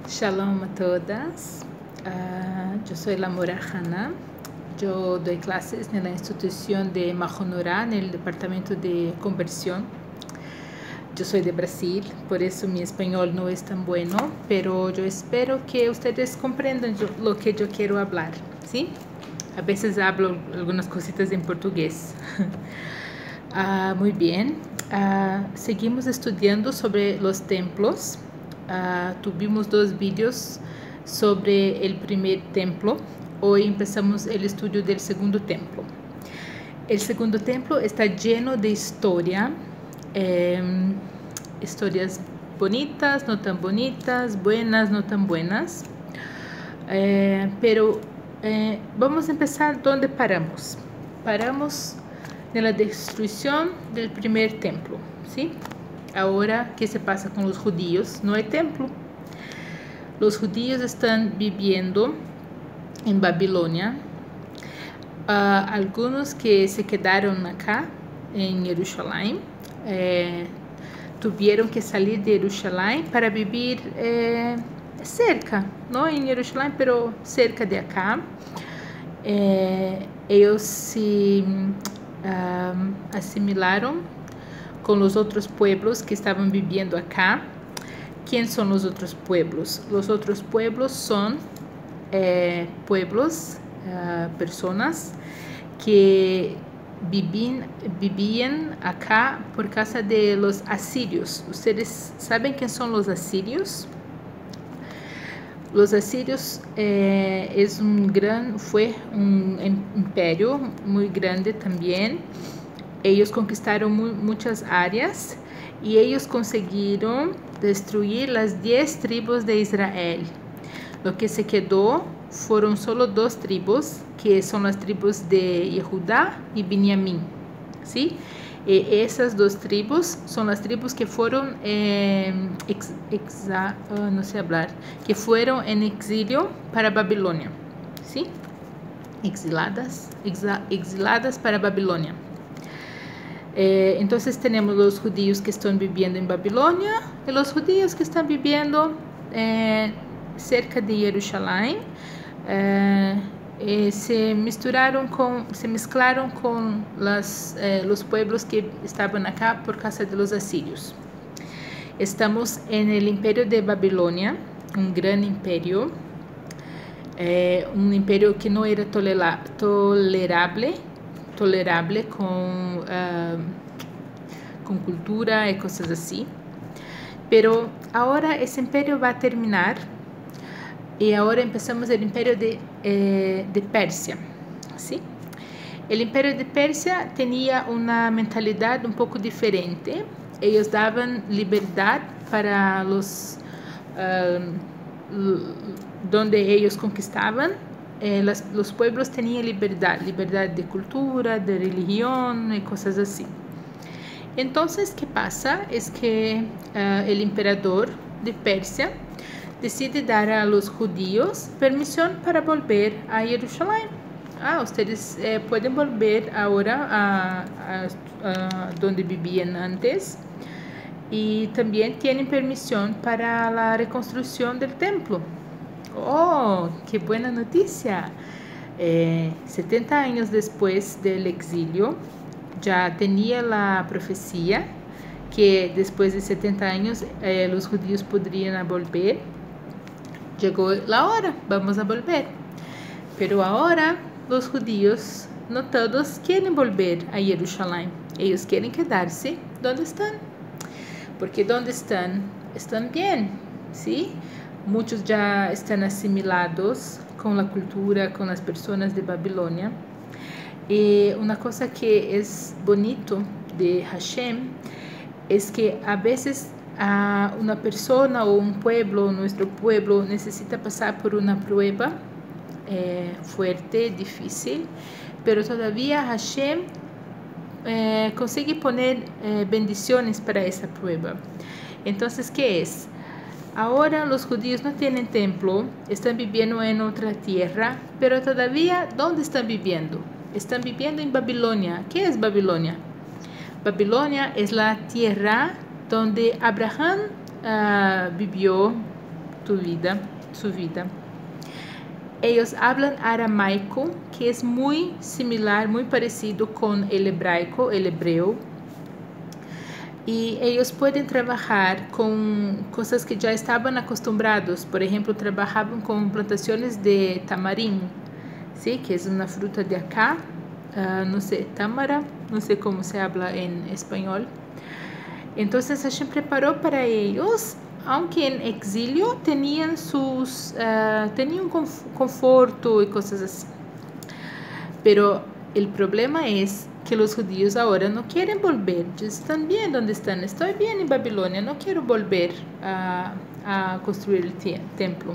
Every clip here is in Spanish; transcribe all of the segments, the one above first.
Shalom a todas. Yo soy la Mora Hanna. Yo doy clases en la institución de Mahonorá, en el departamento de conversión. Yo soy de Brasil, por eso mi español no es tan bueno, pero yo espero que ustedes comprendan lo que yo quiero hablar, ¿sí? A veces hablo algunas cositas en portugués. Muy bien. Seguimos estudiando sobre los templos. Tuvimos 2 vídeos sobre el primer templo. Hoy empezamos el estudio del segundo templo. El segundo templo está lleno de historia, historias bonitas, no tan bonitas, buenas, no tan buenas. Pero vamos a empezar donde paramos. Paramos en la destrucción del primer templo, ¿sí? Ahora, ¿qué se pasa con los judíos? No hay templo. Los judíos están viviendo en Babilonia. Algunos que se quedaron acá, en Jerusalén, tuvieron que salir de Jerusalén para vivir cerca, no en Jerusalén, pero cerca de acá. Ellos se asimilaron con los otros pueblos que estaban viviendo acá. ¿Quién son los otros pueblos? Los otros pueblos son personas que vivían acá por causa de los asirios. ¿Ustedes saben quién son los asirios? Los asirios fue un imperio muy grande también. Ellos conquistaron muchas áreas y ellos consiguieron destruir las 10 tribus de Israel. Lo que se quedó fueron solo 2 tribus, que son las tribus de Yehudá y Benjamín, ¿sí? Esas 2 tribus son las tribus que fueron que fueron en exilio para Babilonia, ¿sí? Exiladas para Babilonia. Entonces tenemos los judíos que están viviendo en Babilonia y los judíos que están viviendo cerca de Jerusalén. Se mezclaron con los pueblos que estaban acá por causa de los asirios. Estamos en el imperio de Babilonia, un gran imperio, un imperio que no era tolerable con cultura y cosas así. Pero ahora ese imperio va a terminar y ahora empezamos el imperio de Persia, ¿sí? El imperio de Persia tenía una mentalidad un poco diferente. Ellos daban libertad para donde ellos conquistaban. Los pueblos tenían libertad de cultura, de religión y cosas así. Entonces, ¿qué pasa? Es que el emperador de Persia decide dar a los judíos permisión para volver a Jerusalén. Ustedes pueden volver ahora a donde vivían antes, y también tienen permisión para la reconstrucción del templo. ¡Oh, qué buena noticia! 70 años después del exilio, ya tenía la profecía que después de 70 años los judíos podrían volver. Llegó la hora, vamos a volver. Pero ahora los judíos, no todos quieren volver a Jerusalén. Ellos quieren quedarse donde están. Porque donde están bien, ¿sí? Muchos ya están asimilados con la cultura, con las personas de Babilonia. Y una cosa que es bonito de Hashem es que a veces una persona o un pueblo, nuestro pueblo, necesita pasar por una prueba fuerte, difícil, pero todavía Hashem consigue poner bendiciones para esa prueba. Entonces, ¿qué es? Ahora los judíos no tienen templo, están viviendo en otra tierra, pero todavía, ¿dónde están viviendo? Están viviendo en Babilonia. ¿Qué es Babilonia? Babilonia es la tierra donde Abraham vivió su vida. Ellos hablan aramaico, que es muy similar, muy parecido con el hebraico, el hebreo. Y ellos pueden trabajar con cosas que ya estaban acostumbrados. Por ejemplo, trabajaban con plantaciones de tamarín, ¿sí? Que es una fruta de acá. No sé, támara, no sé cómo se habla en español. Entonces Hashem preparó para ellos, aunque en exilio tenían tenían conforto y cosas así. Pero el problema es que los judíos ahora no quieren volver. Ya están bien donde están. Estoy bien en Babilonia, no quiero volver a construir el templo.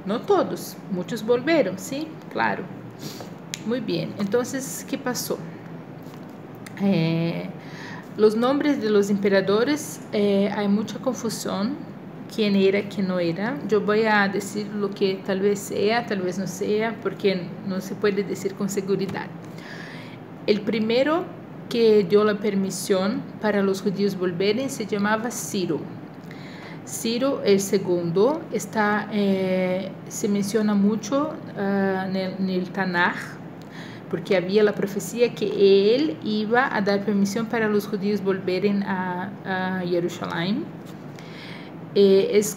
No todos, muchos volvieron, ¿sí? Claro. Muy bien, entonces, ¿qué pasó? Los nombres de los emperadores, hay mucha confusión. Quién era, quién no era. Yo voy a decir lo que tal vez sea, tal vez no sea, porque no se puede decir con seguridad. El primero que dio la permisión para los judíos volverem se llamaba Ciro. Ciro, el segundo, se menciona mucho en el Tanaj, porque había la profecía que él iba a dar permisión para los judíos volverem a Jerusalén. Es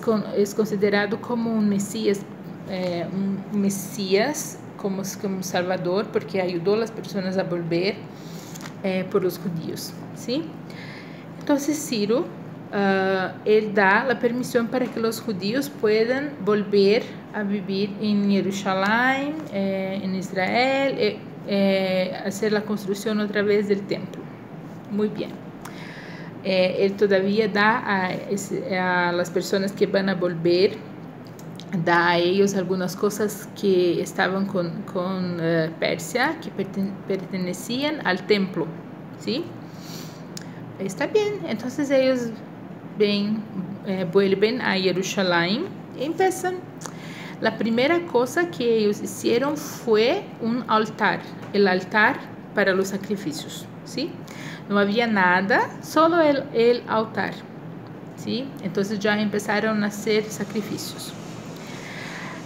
considerado como un Mesías, como Salvador, porque ayudó a las personas a volver por los judíos, ¿sí? Entonces Ciro, él da la permisión para que los judíos puedan volver a vivir en Jerusalén, en Israel, hacer la construcción otra vez del templo. Muy bien. Él todavía da a las personas que van a volver, da a ellos algunas cosas que estaban con Persia, que pertenecían al templo, ¿sí? Está bien, entonces ellos vuelven a Jerusalén y empiezan. La primera cosa que ellos hicieron fue un altar, el altar para los sacrificios, ¿sí? No había nada, solo el altar, ¿sí? Entonces ya empezaron a hacer sacrificios.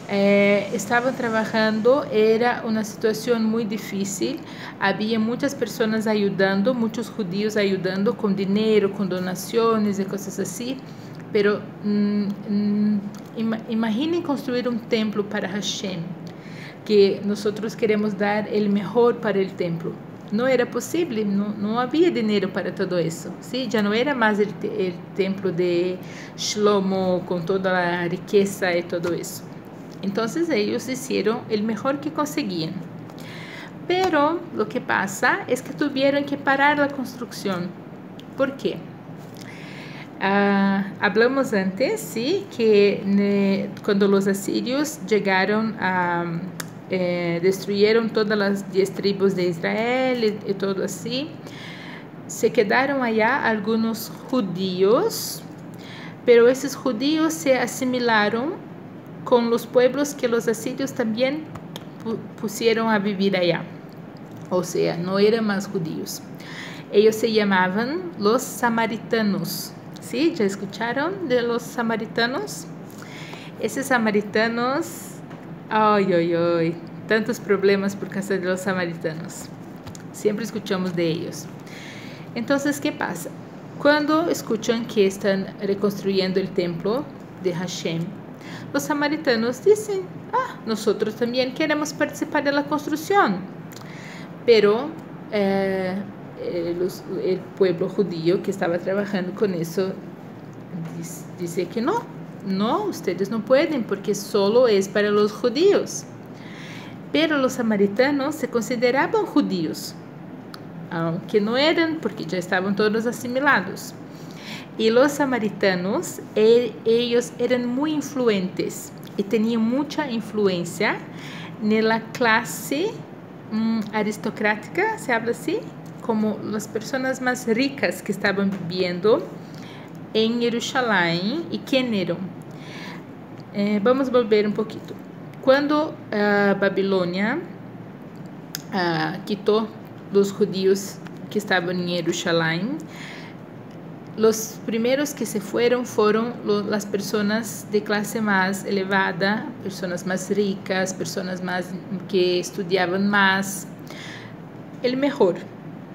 Estaban trabajando, era una situación muy difícil, había muchas personas ayudando, muchos judíos ayudando con dinero, con donaciones y cosas así, pero imaginen construir un templo para Hashem, que nosotros queremos dar el mejor para el templo. No era posible, no había dinero para todo eso, ¿sí? Ya no era más el templo de Shlomo con toda la riqueza y todo eso. Entonces ellos hicieron el mejor que conseguían. Pero lo que pasa es que tuvieron que parar la construcción. ¿Por qué? Hablamos antes, ¿sí? Que cuando los asirios llegaron destruyeron todas las 10 tribus de Israel y todo así, se quedaron allá algunos judíos, pero esos judíos se asimilaron con los pueblos que los asirios también pusieron a vivir allá. O sea, no eran más judíos. Ellos se llamaban los samaritanos. ¿Sí? ¿Ya escucharon de los samaritanos? Esos samaritanos, tantos problemas por causa de los samaritanos. Siempre escuchamos de ellos. Entonces, ¿qué pasa? Cuando escuchan que están reconstruyendo el templo de Hashem, los samaritanos dicen, nosotros también queremos participar de la construcción. Pero el pueblo judío que estaba trabajando con eso dice que no, ustedes no pueden porque solo es para los judíos. Pero los samaritanos se consideraban judíos, aunque no eran porque ya estaban todos asimilados. Y los samaritanos, ellos eran muy influentes y tenían mucha influencia en la clase aristocrática, se habla así, como las personas más ricas que estaban viviendo en Jerusalén. ¿Y quién eran? Vamos a volver un poquito. Cuando Babilonia quitó los judíos que estaban en Jerusalén, Los primeros que se fueron las personas de clase más elevada, personas más ricas, personas más que estudiaban más. El mejor.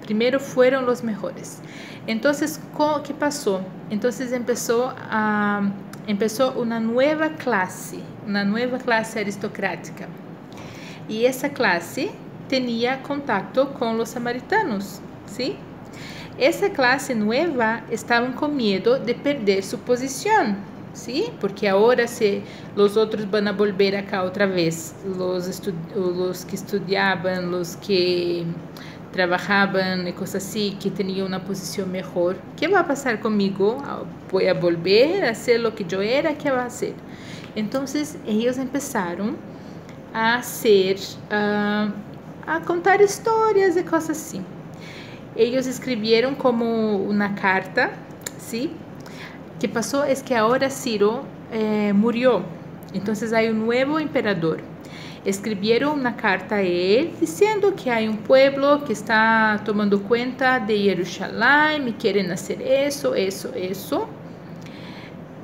Primero fueron los mejores. Entonces, ¿qué pasó? Entonces empezó una nueva clase aristocrática. Y esa clase tenía contacto con los samaritanos, ¿sí? Esa clase nueva estaban con miedo de perder su posición, ¿sí? Porque ahora los otros van a volver acá otra vez, los que estudiaban, los que trabajaban y cosas así, que tenían una posición mejor. ¿Qué va a pasar conmigo? ¿Voy a volver a ser lo que yo era? ¿Qué va a hacer? Entonces ellos empezaron a contar historias y cosas así. Ellos escribieron como una carta, ¿sí? ¿Qué pasó? Es que ahora Ciro murió. Entonces hay un nuevo emperador. Escribieron una carta a él diciendo que hay un pueblo que está tomando cuenta de Jerusalén y quieren hacer eso.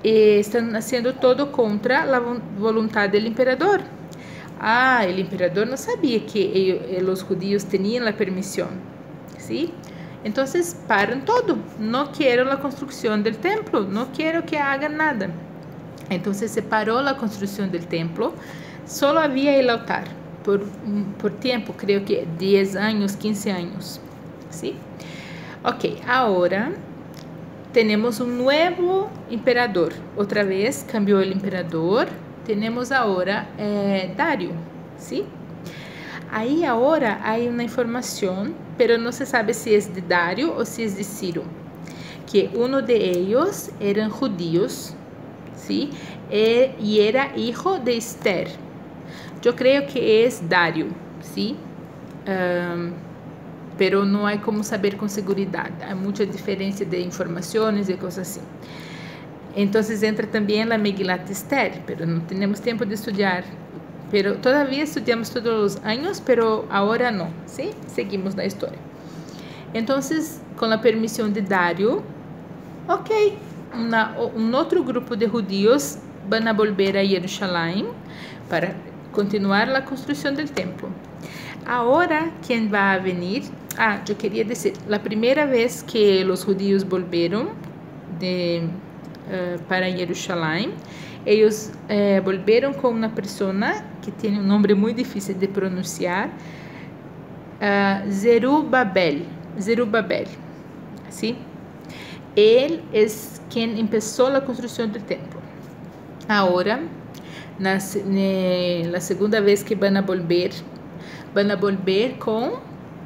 Están haciendo todo contra la voluntad del emperador. El emperador no sabía que los judíos tenían la permisión, ¿sí? Entonces paran todo. No quiero la construcción del templo, no quiero que hagan nada. Entonces se paró la construcción del templo. Solo había el altar por tiempo, creo que 10 años, 15 años, ¿sí? Ok, ahora tenemos un nuevo emperador. Otra vez cambió el emperador. Tenemos ahora Dario, ¿sí? Ahí ahora hay una información, pero no se sabe si es de Dario o si es de Ciro, que uno de ellos eran judíos, ¿sí? Y era hijo de Esther. Yo creo que es Dario, ¿sí? Pero no hay como saber con seguridad. Hay mucha diferencia de informaciones y cosas así. Entonces entra también la Megilat Esther, pero no tenemos tiempo de estudiar. Pero todavía estudiamos todos los años, pero ahora no, ¿sí? Seguimos la historia. Entonces, con la permisión de Dario, ok, un otro grupo de judíos van a volver a Jerusalén para continuar la construcción del templo. Ahora, ¿quién va a venir? Yo quería decir, la primera vez que los judíos volvieron para Jerusalén, ellos volvieron con una persona que tiene un nombre muy difícil de pronunciar, Zerubabel, ¿sí? Él es quien empezó la construcción del templo. Ahora, la segunda vez que van a volver con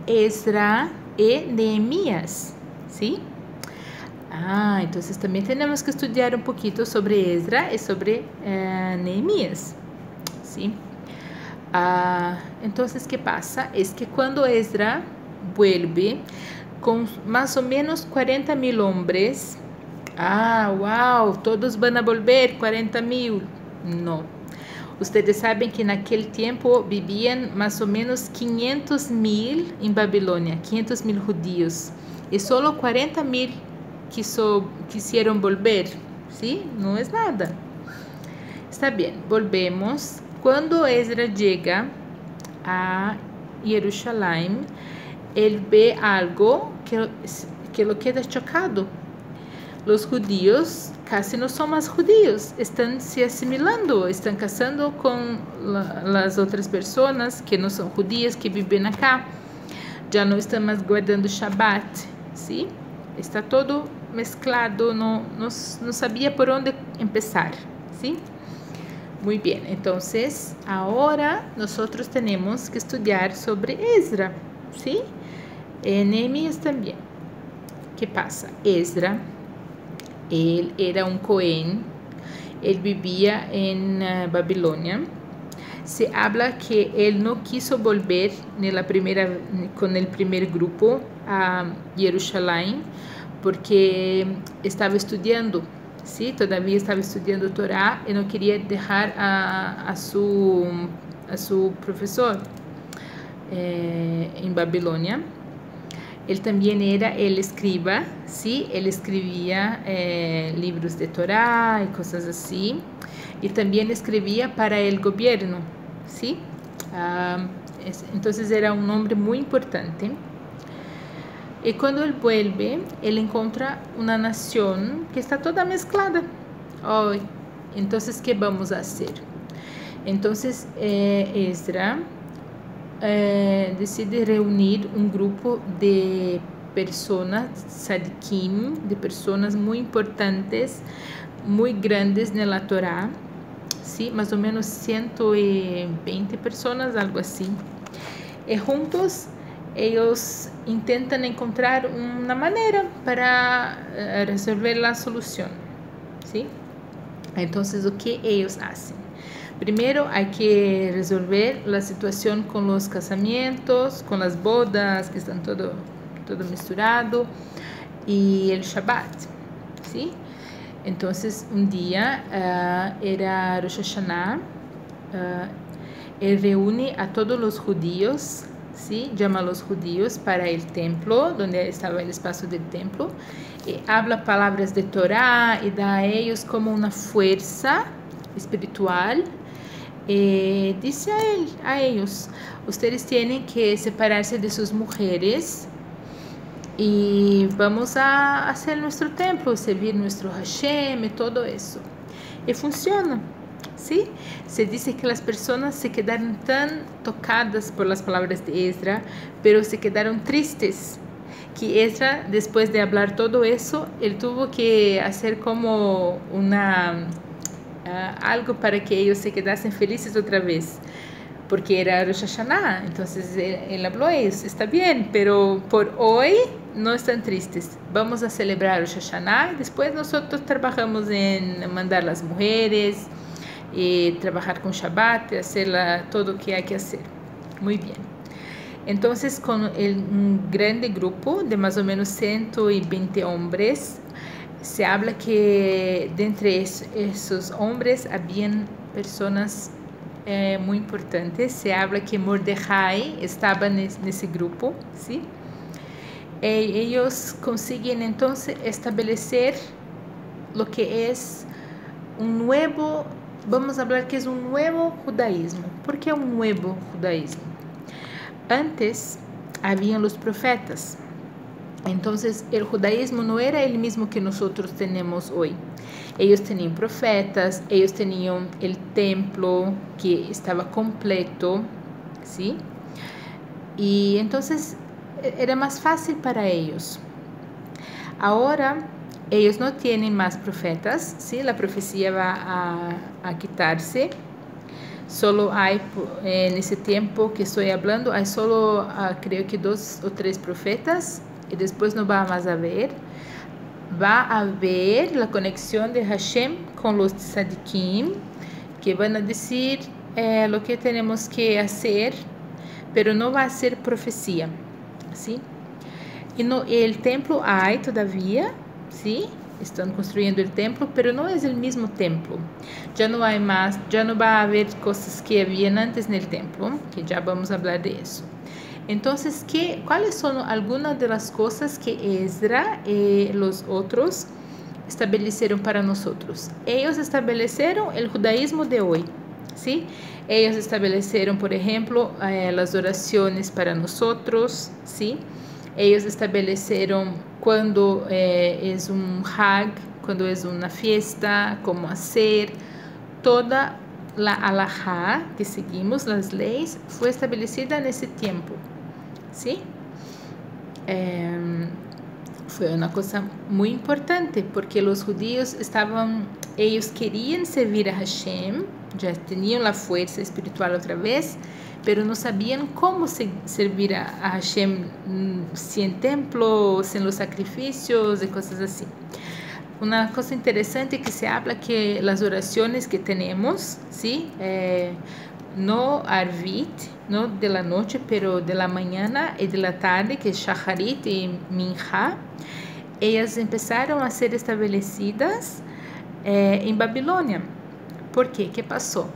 Ezra y Nehemías, ¿sí? Entonces también tenemos que estudiar un poquito sobre Ezra y sobre Nehemías, ¿sí? Entonces, ¿qué pasa? Es que cuando Ezra vuelve con más o menos 40,000 hombres, wow, todos van a volver, 40,000, no. Ustedes saben que en aquel tiempo vivían más o menos 500,000 en Babilonia, 500,000 judíos, y solo 40,000 quisieron volver, ¿sí? No es nada. Está bien, volvemos. Cuando Ezra llega a Jerusalén, él ve algo que lo queda chocado. Los judíos casi no son más judíos, están se asimilando, están casando con las otras personas que no son judías, que viven acá. Ya no están más guardando Shabbat, ¿sí? Está todo mezclado, no sabía por dónde empezar, ¿sí? Muy bien, entonces ahora nosotros tenemos que estudiar sobre Ezra, ¿sí? Nehemías también. ¿Qué pasa? Ezra, él era un Cohen, él vivía en Babilonia. Se habla que él no quiso volver con el primer grupo a Jerusalén porque estaba estudiando, ¿sí? Todavía estaba estudiando Torá y no quería dejar a su profesor en Babilonia. Él también era el escriba, ¿sí? Él escribía libros de Torá y cosas así. Y también escribía para el gobierno, ¿sí? Entonces era un hombre muy importante. Y cuando él vuelve, él encuentra una nación que está toda mezclada. Oh, entonces, ¿qué vamos a hacer? Entonces, Esdra decide reunir un grupo de personas, tzadikim, de personas muy importantes, muy grandes en la Torá, ¿sí? Más o menos 120 personas, algo así. Y juntos ellos intentan encontrar una manera para resolver la solución, ¿sí? Entonces, ¿o que ellos hacen? Primero hay que resolver la situación con los casamientos, con las bodas, que están todo misturado, y el Shabbat, ¿sí? Entonces, un día era Rosh Hashanah, él reúne a todos los judíos, ¿sí? Llama a los judíos para el templo, donde estaba el espacio del templo, y habla palabras de Torá y da a ellos como una fuerza espiritual. Dice a ellos, ustedes tienen que separarse de sus mujeres y vamos a hacer nuestro templo, servir nuestro Hashem y todo eso. Y funciona, ¿sí? Se dice que las personas se quedaron tan tocadas por las palabras de Esdra, pero se quedaron tristes, que Esdra, después de hablar todo eso, él tuvo que hacer como algo para que ellos se quedasen felices otra vez, porque era Rosh Hashanah. Entonces él habló a ellos, está bien, pero por hoy no están tristes, vamos a celebrar Rosh Hashanah y después nosotros trabajamos en mandar las mujeres y trabajar con Shabbat, hacer todo lo que hay que hacer. Muy bien. Entonces, con un grande grupo de más o menos 120 hombres, se habla que de entre esos hombres habían personas muy importantes. Se habla que Mordecai estaba en ese grupo, ¿sí? Ellos consiguen entonces establecer lo que es un nuevo, vamos a hablar que es un nuevo judaísmo. ¿Por qué un nuevo judaísmo? Antes habían los profetas. Entonces, el judaísmo no era el mismo que nosotros tenemos hoy. Ellos tenían profetas, ellos tenían el templo que estaba completo, ¿sí? Y entonces era más fácil para ellos. Ahora, ellos no tienen más profetas, ¿sí? La profecía va a quitarse. Solo hay, en ese tiempo que estoy hablando, hay solo creo que 2 o 3 profetas y después no va más a haber. Va a haber la conexión de Hashem con los tzadikim, que van a decir lo que tenemos que hacer, pero no va a ser profecía, ¿sí? Y no, el templo hay todavía, ¿sí? Están construyendo el templo, pero no es el mismo templo. Ya no hay más, ya no va a haber cosas que habían antes en el templo, que ya vamos a hablar de eso. Entonces, ¿cuáles son algunas de las cosas que Esdra y los otros establecieron para nosotros? Ellos establecieron el judaísmo de hoy, ¿sí? Ellos establecieron, por ejemplo, las oraciones para nosotros, ¿sí? Ellos establecieron cuando es un hag, cuando es una fiesta, cómo hacer. Toda la halajá que seguimos, las leyes, fue establecida en ese tiempo, ¿sí? Fue una cosa muy importante porque los judíos ellos querían servir a Hashem, ya tenían la fuerza espiritual otra vez, pero no sabían cómo servir a Hashem sin templo, sin los sacrificios y cosas así. Una cosa interesante que se habla que las oraciones que tenemos, ¿sí? No Arvit, no de la noche, pero de la mañana y de la tarde, que es Shacharit y Minha, ellas empezaron a ser establecidas en Babilonia. ¿Por qué? ¿Qué pasó?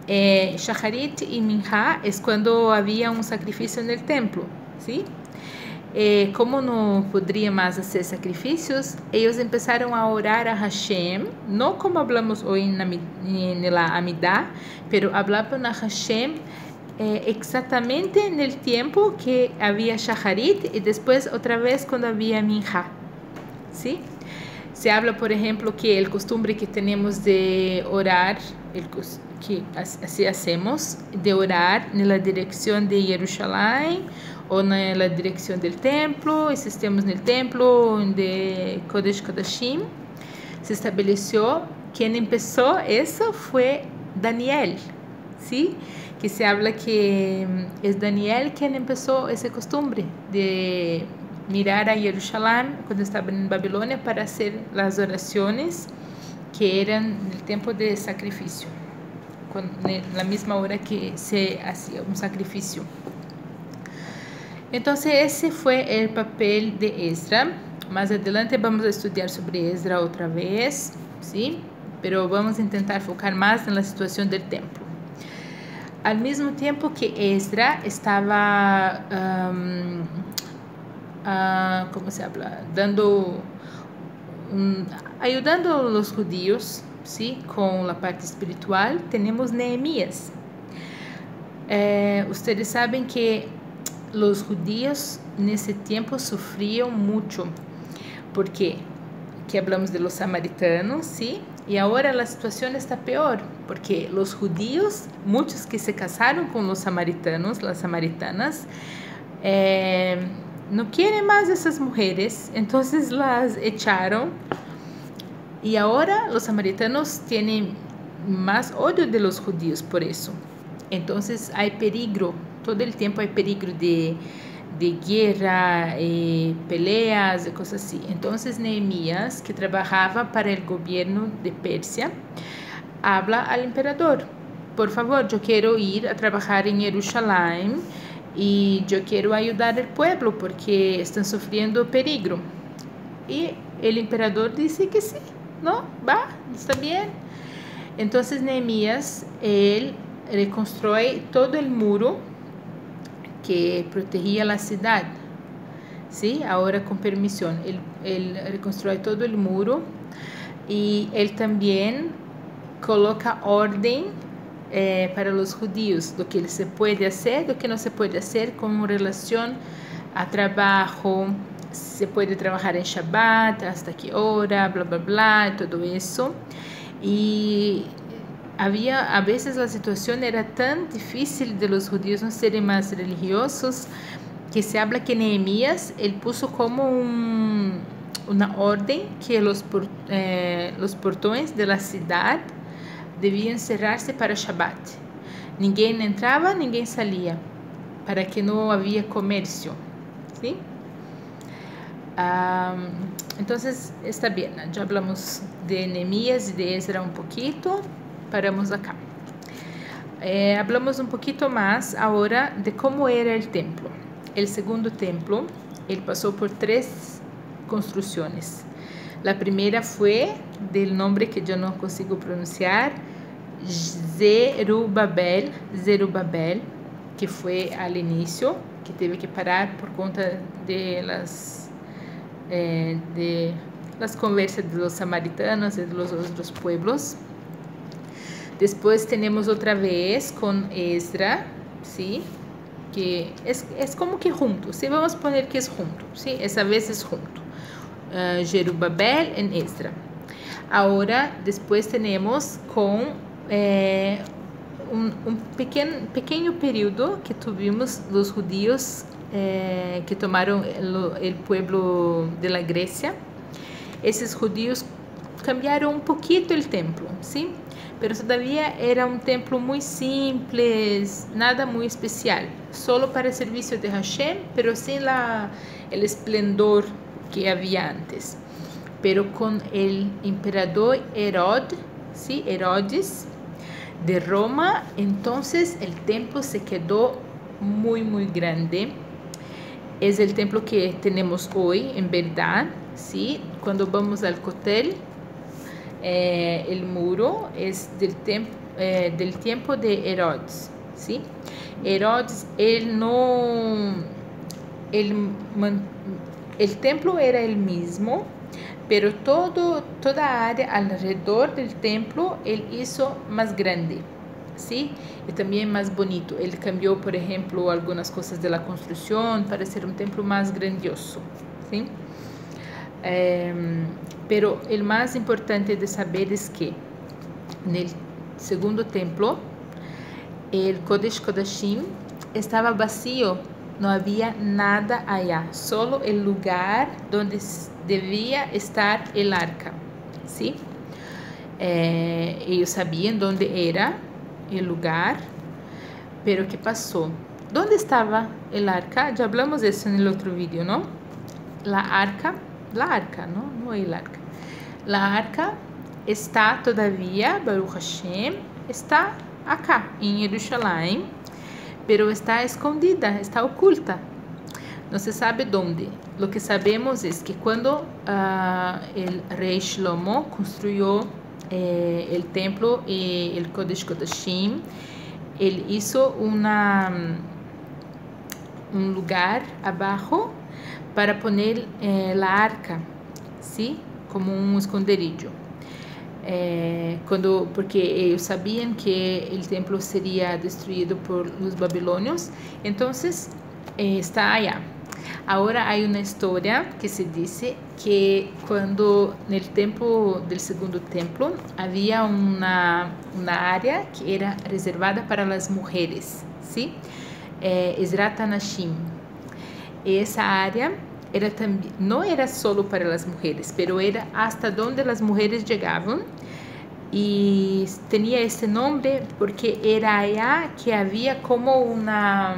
Shacharit y Minha es cuando había un sacrificio en el templo, ¿sí? como no podría más hacer sacrificios, ellos empezaron a orar a Hashem, no como hablamos hoy en la Amidah, pero hablaban a Hashem exactamente en el tiempo que había Shacharit y después otra vez cuando había Minha, ¿sí? Se habla, por ejemplo, que el costumbre que tenemos de orar, que así hacemos, de orar en la dirección de Jerusalén ou na direção do templo, e se estamos no templo de Kodesh Kodashim, se estabeleceu. Quem começou isso foi Daniel, ¿sí? Que se habla que é Daniel quem começou esse costume de mirar a Jerusalém quando estava em Babilônia para fazer as orações que eram no tempo de sacrifício, na mesma hora que se hacía um sacrifício. Então, esse foi o papel de Esdra. Mais adelante vamos a estudar sobre Esdra outra vez, ¿sí? Pero vamos tentar focar mais na situação do templo. Al mesmo tempo que Esdra estava, como se habla, ayudando os judíos, ¿sí? Com a parte espiritual, temos Neemias. Ustedes sabem que los judíos nesse tempo sofriam muito, porque que hablamos de los samaritanos, ¿sí? E agora a situação está pior, porque os judíos, muitos que se casaram com os samaritanos, las samaritanas, não querem mais essas mulheres, então las echaram, e agora os samaritanos têm mais ódio de los judíos por isso. Então há perigo. Todo el tiempo hay peligro de guerra, peleas y cosas así. Entonces Nehemías, que trabajaba para el gobierno de Persia, habla al emperador: por favor, yo quiero ir a trabajar en Jerusalén y yo quiero ayudar al pueblo porque están sufriendo peligro. Y el emperador dice que sí, no, va, está bien. Entonces Nehemías, él reconstruye todo el muro que protegía la ciudad, ¿sí? Ahora con permisión. Él reconstruye todo el muro y él también coloca orden para los judíos, lo que se puede hacer, lo que no se puede hacer con relación a trabajo. Se puede trabajar en Shabbat, hasta qué hora, bla, bla, bla, todo eso. Y a veces la situación era tan difícil de los judíos no serem más religiosos, que se habla que Nehemías, él puso como una orden que los portões de la ciudad debían cerrarse para Shabbat. Ninguém entraba, ninguém salía, para que no había comercio, ¿sí? Entonces está bien, ya hablamos de Nehemías y de Esdra un poquito. Paramos acá. Hablamos un poquito más ahora de cómo era el templo. El segundo templo, él pasó por 3 construcciones. La primera fue del nombre que yo no consigo pronunciar, Zerubabel, que fue al inicio, que teve que parar por conta de las conversas de los samaritanos y de los otros pueblos. Después tenemos otra vez con Esdra, ¿sí? Que es como que junto, ¿sí? Vamos a poner que es junto, ¿sí? Esa vez es junto. Zerubabel en Esdra. Ahora, después tenemos con un pequeño periodo que tuvimos los judíos que tomaron el pueblo de la Grecia. Esos judíos cambiaron un poquito el templo, ¿sí? Pero todavía era un templo muy simple, nada muy especial, solo para el servicio de Hashem, pero sin el esplendor que había antes. Pero con el emperador ¿sí? Herodes de Roma, entonces el templo se quedó muy, muy grande. Es el templo que tenemos hoy, en verdad, ¿sí? Cuando vamos al Kotel, el muro es del tiempo de Herodes, ¿sí? Herodes, él no el, el templo era el mismo, pero toda área alrededor del templo él hizo más grande, ¿sí? Y también más bonito. Él cambió, por ejemplo, algunas cosas de la construcción para ser un templo más grandioso, ¿sí? Pero el más importante de saber es que en el segundo templo, el Kodesh Kodashim estaba vacío, no había nada allá, solo el lugar donde debía estar el arca, ¿sí? Ellos sabían dónde era el lugar, pero ¿qué pasó? ¿Dónde estaba el arca? Ya hablamos de eso en el otro vídeo, ¿no? La arca, ¿no? No el arca. La arca está todavía, Baruch Hashem, está acá, en Jerusalén, pero está escondida, está oculta. No se sabe dónde. Lo que sabemos es que cuando el rey Shlomo construyó el templo y el Kodesh Kodashim, él hizo un lugar abajo para poner la arca, ¿sí? Como un esconderijo. Porque ellos sabían que el templo sería destruido por los babilonios, entonces está allá. Ahora hay una historia que se dice que cuando en el templo del segundo templo había una área que era reservada para las mujeres, ¿sí? Ezrat Anashim. Esa área no era solo para las mujeres, pero era hasta donde las mujeres llegaban, y tenía ese nombre porque era allá que había como una,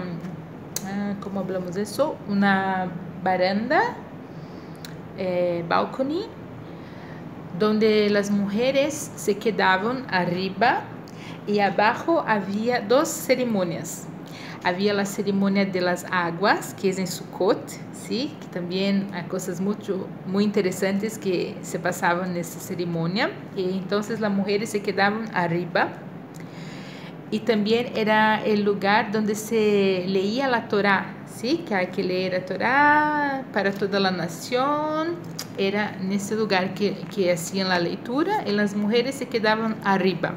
¿cómo hablamos de eso? Una baranda, balcony, donde las mujeres se quedaban arriba y abajo había dos ceremonias. Había la ceremonia de las aguas, que es en Sukkot, ¿sí? Que también hay cosas muy interesantes que se pasaban en esa ceremonia. Y entonces las mujeres se quedaban arriba. Y también era el lugar donde se leía la Torá, ¿sí? Que hay que leer la Torá para toda la nación. Era en ese lugar que hacían la lectura y las mujeres se quedaban arriba.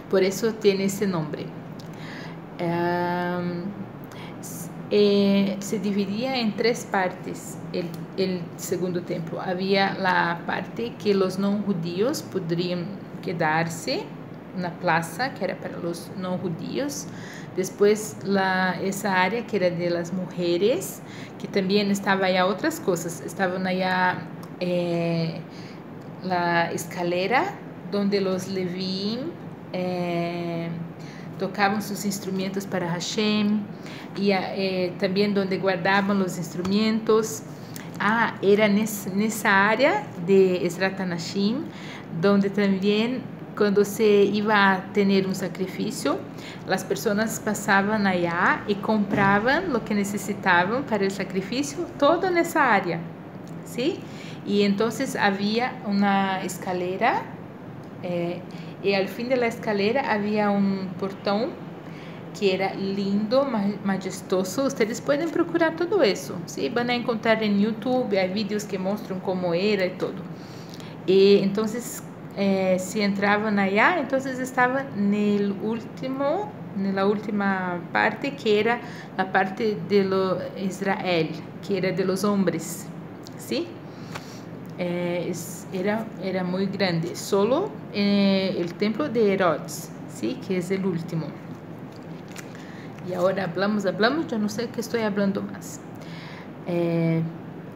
Por eso tiene ese nombre. Se dividía en tres partes el segundo templo. Había la parte que los no judíos podrían quedarse, una plaza que era para los no judíos. Después esa área que era de las mujeres, que también estaba allá otras cosas. Estaban allá la escalera donde los Levín tocaban sus instrumentos para Hashem, y también donde guardaban los instrumentos. Era en esa área de Ezrat Anashim, donde también cuando se iba a tener un sacrificio, las personas pasaban allá y compraban lo que necesitaban para el sacrificio, todo en esa área, ¿sí? Y entonces había una escalera, y al fin de la escalera había un portón que era lindo, majestuoso. Ustedes pueden procurar todo eso, ¿sí? Van a encontrar en YouTube, hay vídeos que muestran cómo era y todo. Y entonces, si entraban allá, entonces estaban en la última parte, que era la parte de Israel, que era de los hombres, ¿sí? Era muy grande. Solo el templo de Herodes, ¿sí? Que es el último. Y ahora hablamos, yo no sé qué estoy hablando más.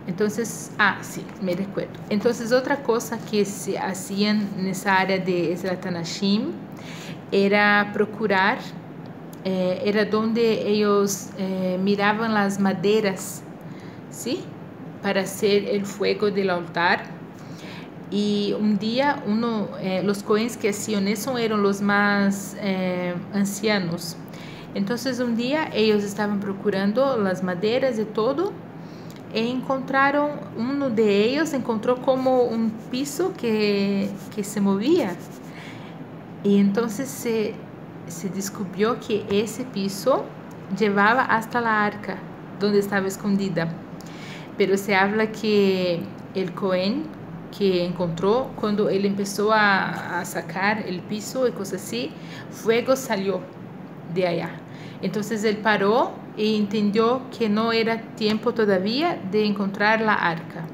Entonces, sí, me recuerdo. Entonces, otra cosa que se hacían en esa área de Ezrat Anashim era procurar, era donde ellos miraban las maderas, ¿sí? Para hacer el fuego del altar. Y un día los cohenes que hacían eso eran los más ancianos. Entonces un día ellos estaban procurando las maderas y todo, e encontraron, uno de ellos encontró como un piso que se movía. Y entonces se descubrió que ese piso llevaba hasta la arca, donde estaba escondida. Pero se habla que el Cohen que encontró, cuando él empezó a sacar el piso y cosas así, fuego salió de allá. Entonces él paró y entendió que no era tiempo todavía de encontrar la arca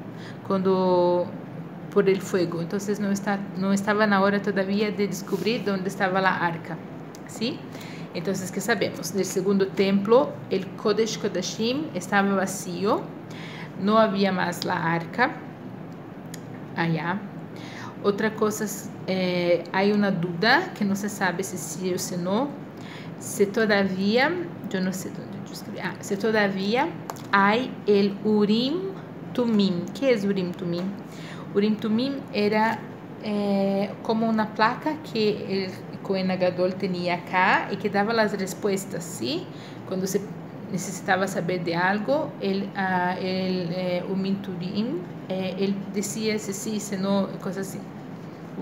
por el fuego. Entonces no estaban ahora todavía de descubrir dónde estaba la arca, ¿sí? Entonces, ¿qué sabemos? Del segundo templo, el Kodesh Kodashim estaba vacío, no había más la arca allá. Otra cosa, hay una duda que no se sabe si sí o si no, si todavía, yo no sé dónde yo escribí, si todavía hay el Urim Tumim. ¿Qué es Urim Tumim? Urim Tumim era como una placa que el Cohen Gadol tenía acá y que daba las respuestas, ¿sí? Cuando se necesitaba saber de algo, el Urim Tumim, él decía si sí, si no, cosas así.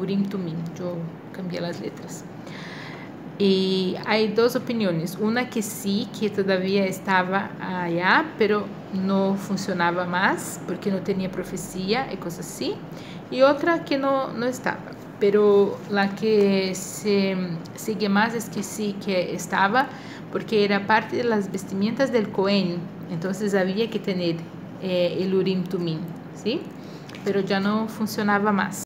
Urim Tumim, yo cambié las letras. Y hay dos opiniones, una que sí, que todavía estaba allá, pero no funcionaba más porque no tenía profecía y cosas así, y otra que no estaba, pero la que se sigue más es que sí, que estaba, porque era parte de las vestimentas del Cohen, entonces había que tener el Urim Tumim, ¿sí? Pero ya no funcionaba más.